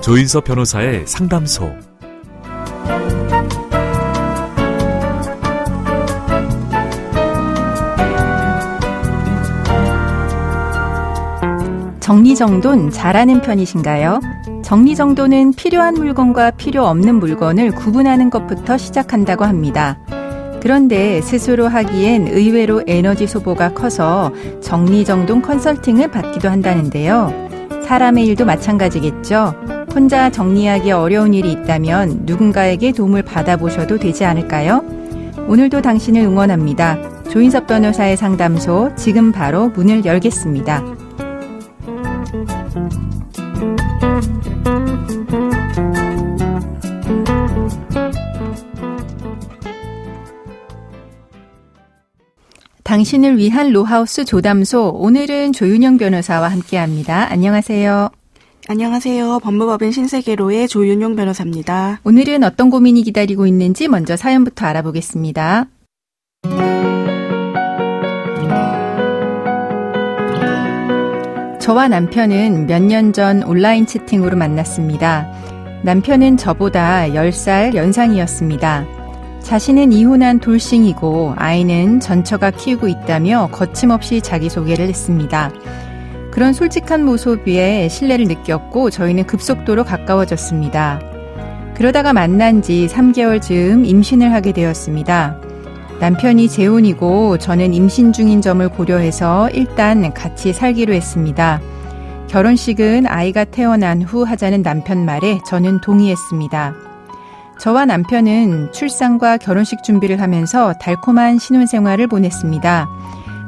조인섭 변호사의 상담소. 정리정돈 잘하는 편이신가요? 정리정돈은 필요한 물건과 필요 없는 물건을 구분하는 것부터 시작한다고 합니다. 그런데 스스로 하기엔 의외로 에너지 소모가 커서 정리정돈 컨설팅을 받기도 한다는데요. 사람의 일도 마찬가지겠죠. 혼자 정리하기 어려운 일이 있다면 누군가에게 도움을 받아보셔도 되지 않을까요? 오늘도 당신을 응원합니다. 조인섭 변호사의 상담소, 지금 바로 문을 열겠습니다. 당신을 위한 로하우스 조담소, 오늘은 조윤영 변호사와 함께합니다. 안녕하세요. 안녕하세요. 법무법인 신세계로의 조윤용 변호사입니다. 오늘은 어떤 고민이 기다리고 있는지 먼저 사연부터 알아보겠습니다. 저와 남편은 몇 년 전 온라인 채팅으로 만났습니다. 남편은 저보다 10살 연상이었습니다. 자신은 이혼한 돌싱이고 아이는 전처가 키우고 있다며 거침없이 자기소개를 했습니다. 그런 솔직한 모습에 신뢰를 느꼈고 저희는 급속도로 가까워졌습니다. 그러다가 만난 지 3개월 즈음 임신을 하게 되었습니다. 남편이 재혼이고 저는 임신 중인 점을 고려해서 일단 같이 살기로 했습니다. 결혼식은 아이가 태어난 후 하자는 남편 말에 저는 동의했습니다. 저와 남편은 출산과 결혼식 준비를 하면서 달콤한 신혼생활을 보냈습니다.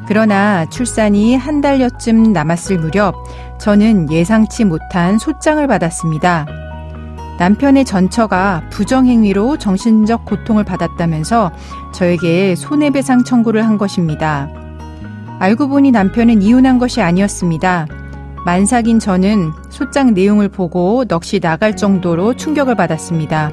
그러나 출산이 한 달여쯤 남았을 무렵 저는 예상치 못한 소장을 받았습니다. 남편의 전처가 부정행위로 정신적 고통을 받았다면서 저에게 손해배상 청구를 한 것입니다. 알고 보니 남편은 이혼한 것이 아니었습니다. 만삭인 저는 소장 내용을 보고 넋이 나갈 정도로 충격을 받았습니다.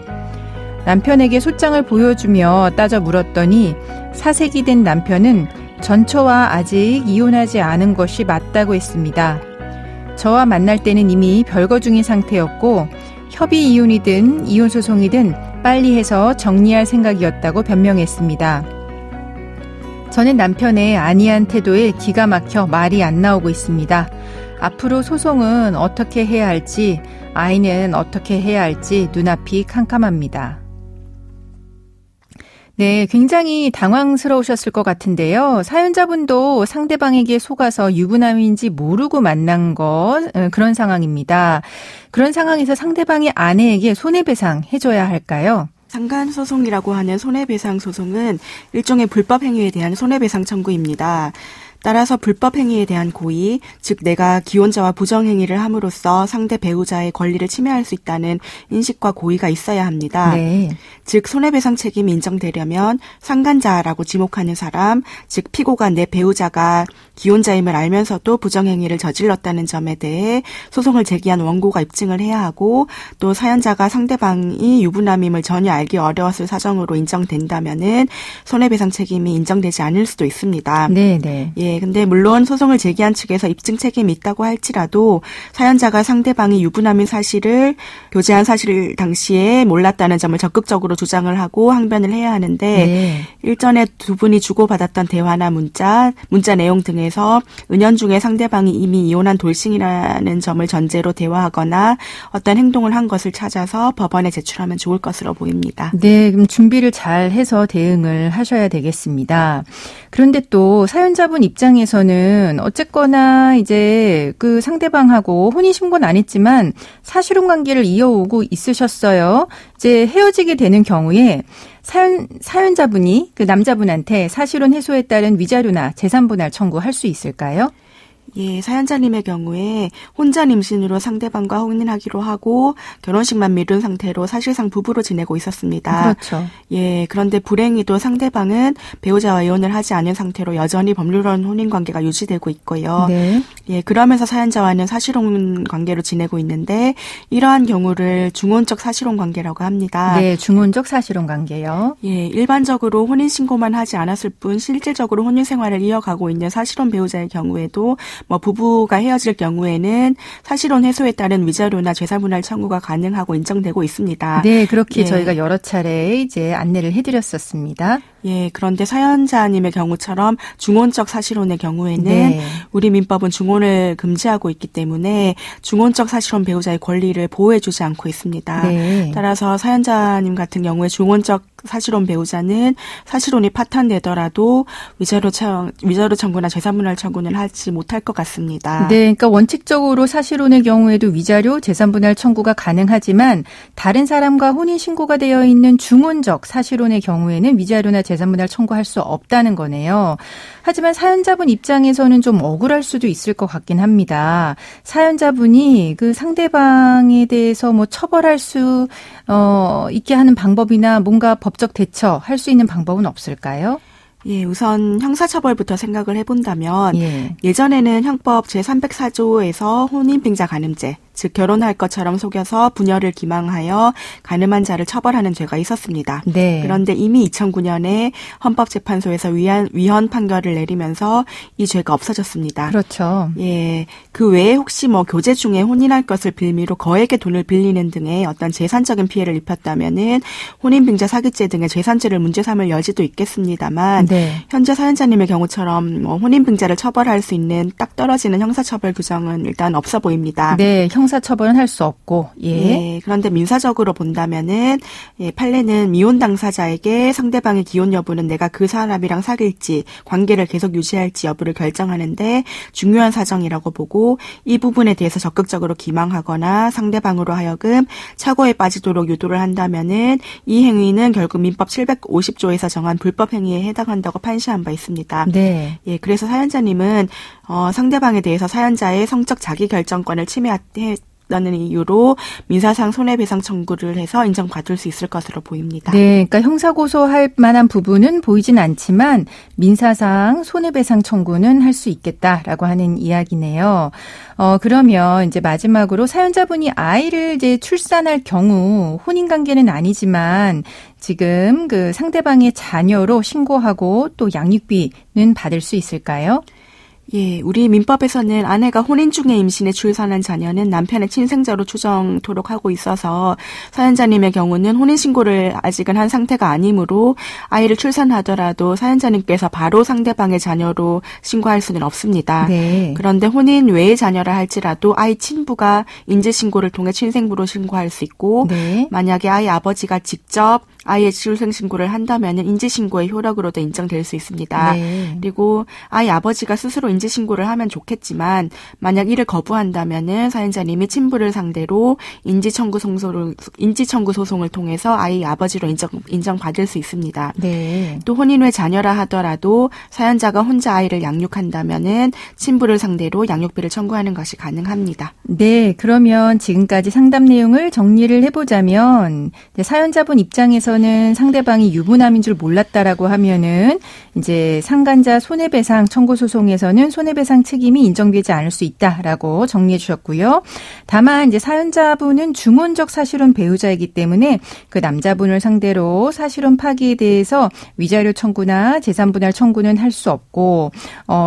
남편에게 소장을 보여주며 따져 물었더니 사색이 된 남편은 전처와 아직 이혼하지 않은 것이 맞다고 했습니다. 저와 만날 때는 이미 별거 중인 상태였고 협의 이혼이든 이혼 소송이든 빨리 해서 정리할 생각이었다고 변명했습니다. 저는 남편의 안이한 태도에 기가 막혀 말이 안 나오고 있습니다. 앞으로 소송은 어떻게 해야 할지, 아이는 어떻게 해야 할지 눈앞이 캄캄합니다. 네, 굉장히 당황스러우셨을 것 같은데요. 사연자분도 상대방에게 속아서 유부남인지 모르고 만난 그런 상황입니다. 그런 상황에서 상대방이 아내에게 손해배상 해줘야 할까요? 상간소송이라고 하는 손해배상 소송은 일종의 불법행위에 대한 손해배상 청구입니다. 따라서 불법행위에 대한 고의, 즉 내가 기혼자와 부정행위를 함으로써 상대 배우자의 권리를 침해할 수 있다는 인식과 고의가 있어야 합니다. 네. 즉 손해배상 책임이 인정되려면 상간자라고 지목하는 사람, 즉 피고가 내 배우자가 기혼자임을 알면서도 부정행위를 저질렀다는 점에 대해 소송을 제기한 원고가 입증을 해야 하고, 또 사연자가 상대방이 유부남임을 전혀 알기 어려웠을 사정으로 인정된다면은 손해배상 책임이 인정되지 않을 수도 있습니다. 네. 예, 근데 물론 소송을 제기한 측에서 입증 책임이 있다고 할지라도 사연자가 상대방이 유부남인 사실을 교제한 사실 당시에 몰랐다는 점을 적극적으로 주장을 하고 항변을 해야 하는데, 네. 일전에 두 분이 주고받았던 대화나 문자 내용 등에서 은연중에 상대방이 이미 이혼한 돌싱이라는 점을 전제로 대화하거나 어떤 행동을 한 것을 찾아서 법원에 제출하면 좋을 것으로 보입니다. 네, 그럼 준비를 잘 해서 대응을 하셔야 되겠습니다. 그런데 또 사연자분 입장에서는 어쨌거나 이제 그 상대방하고 혼인신고는 안 했지만 사실혼 관계를 이어오고 있으셨어요. 이제 헤어지게 되는 경우에 사연자분이 그 남자분한테 사실혼 해소에 따른 위자료나 재산분할 청구할 수 있을까요? 예, 사연자님의 경우에 혼전 임신으로 상대방과 혼인하기로 하고 결혼식만 미룬 상태로 사실상 부부로 지내고 있었습니다. 그렇죠. 예, 그런데 불행히도 상대방은 배우자와 이혼을 하지 않은 상태로 여전히 법률혼 혼인 관계가 유지되고 있고요. 네. 예, 그러면서 사연자와는 사실혼 관계로 지내고 있는데 이러한 경우를 중혼적 사실혼 관계라고 합니다. 네, 중혼적 사실혼 관계요. 예, 일반적으로 혼인 신고만 하지 않았을 뿐 실질적으로 혼인 생활을 이어가고 있는 사실혼 배우자의 경우에도 부부가 헤어질 경우에는 사실혼 해소에 따른 위자료나 재산분할 청구가 가능하고 인정되고 있습니다. 네, 그렇게 저희가 여러 차례 이제 안내를 해드렸었습니다. 예, 그런데 사연자님의 경우처럼 중혼적 사실혼의 경우에는 우리 민법은 중혼을 금지하고 있기 때문에 중혼적 사실혼 배우자의 권리를 보호해주지 않고 있습니다. 따라서 사연자님 같은 경우에 중혼적 사실혼 배우자는 사실혼이 파탄되더라도 위자료 청구나 재산분할 청구는 하지 못할 것 같습니다. 네, 그러니까 원칙적으로 사실혼의 경우에도 위자료, 재산분할 청구가 가능하지만 다른 사람과 혼인 신고가 되어 있는 중혼적 사실혼의 경우에는 위자료나 재산분할 청구할 수 없다는 거네요. 하지만 사연자분 입장에서는 좀 억울할 수도 있을 것 같긴 합니다. 사연자분이 그 상대방에 대해서 처벌할 수 있게 하는 방법이나 뭔가 법적 대처할 수 있는 방법은 없을까요? 예, 우선 형사처벌부터 생각을 해본다면 예전에는 형법 제304조에서 혼인빙자 간음죄, 즉 결혼할 것처럼 속여서 부녀를 기망하여 간음한 자를 처벌하는 죄가 있었습니다. 그런데 이미 2009년에 헌법재판소에서 위헌 판결을 내리면서 이 죄가 없어졌습니다. 그렇죠. 예, 그 외에 혹시 교제 중에 혼인할 것을 빌미로 거액의 돈을 빌리는 등의 어떤 재산적인 피해를 입혔다면은 혼인빙자 사기죄 등의 재산죄를 문제 삼을 여지도 있겠습니다만 현재 사연자님의 경우처럼 혼인빙자를 처벌할 수 있는 딱 떨어지는 형사처벌 규정은 일단 없어 보입니다. 네, 형사처벌은 할 수 없고. 예, 그런데 민사적으로 본다면은 판례는 미혼 당사자에게 상대방의 기혼 여부는 내가 그 사람이랑 사귈지 관계를 계속 유지할지 여부를 결정하는데 중요한 사정이라고 보고 이 부분에 대해서 적극적으로 기망하거나 상대방으로 하여금 착오에 빠지도록 유도를 한다면은 이 행위는 결국 민법 750조에서 정한 불법 행위에 해당한다고 판시한 바 있습니다. 예, 그래서 사연자님은 상대방에 대해서 사연자의 성적 자기결정권을 침해했다는 이유로 민사상 손해배상 청구를 해서 인정받을 수 있을 것으로 보입니다. 네, 그러니까 형사고소할 만한 부분은 보이진 않지만 민사상 손해배상 청구는 할 수 있겠다라고 하는 이야기네요. 그러면 이제 마지막으로 사연자분이 아이를 이제 출산할 경우 혼인관계는 아니지만 지금 그 상대방의 자녀로 신고하고 또 양육비는 받을 수 있을까요? 예, 우리 민법에서는 아내가 혼인 중에 임신해 출산한 자녀는 남편의 친생자로 추정토록 하고 있어서 사연자님의 경우는 혼인신고를 아직은 한 상태가 아니므로 아이를 출산하더라도 사연자님께서 바로 상대방의 자녀로 신고할 수는 없습니다. 그런데 혼인 외의 자녀라 할지라도 아이 친부가 인지신고를 통해 친생부로 신고할 수 있고 만약에 아이 아버지가 직접 아이의 출생신고를 한다면 인지신고의 효력으로도 인정될 수 있습니다. 그리고 아이 아버지가 스스로 인지신고를 하면 좋겠지만 만약 이를 거부한다면 사연자님이 친부를 상대로 인지청구 소송을 통해서 아이 아버지로 인정받을 수 있습니다. 또 혼인 외 자녀라 하더라도 사연자가 혼자 아이를 양육한다면 친부를 상대로 양육비를 청구하는 것이 가능합니다. 네, 그러면 지금까지 상담 내용을 정리를 해보자면 사연자분 입장에서는 상대방이 유부남인 줄 몰랐다라고 하면은 이제 상간자 손해배상 청구 소송에서는 손해배상 책임이 인정되지 않을 수 있다라고 정리해 주셨고요. 다만 이제 사연자분은 중혼적 사실혼 배우자이기 때문에 그 남자분을 상대로 사실혼 파기에 대해서 위자료 청구나 재산분할 청구는 할 수 없고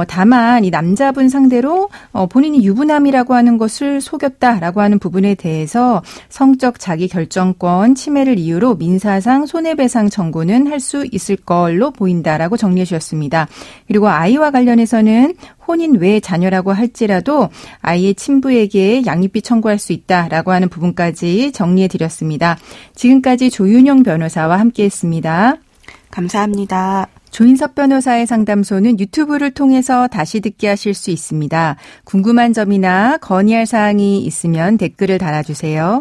다만 이 남자분 상대로 본인이 유부남이라고 하는 것을 속였다라고 하는 부분에 대해서 성적 자기결정권 침해를 이유로 민사상 손해배상 청구는 할 수 있을 걸로 보인다라고 정리해 주셨습니다. 그리고 아이와 관련해서는 혼인 외 자녀라고 할지라도 아이의 친부에게 양육비 청구할 수 있다라고 하는 부분까지 정리해 드렸습니다. 지금까지 조윤영 변호사와 함께했습니다. 감사합니다. 조인섭 변호사의 상담소는 유튜브를 통해서 다시 듣게 하실 수 있습니다. 궁금한 점이나 건의할 사항이 있으면 댓글을 달아주세요.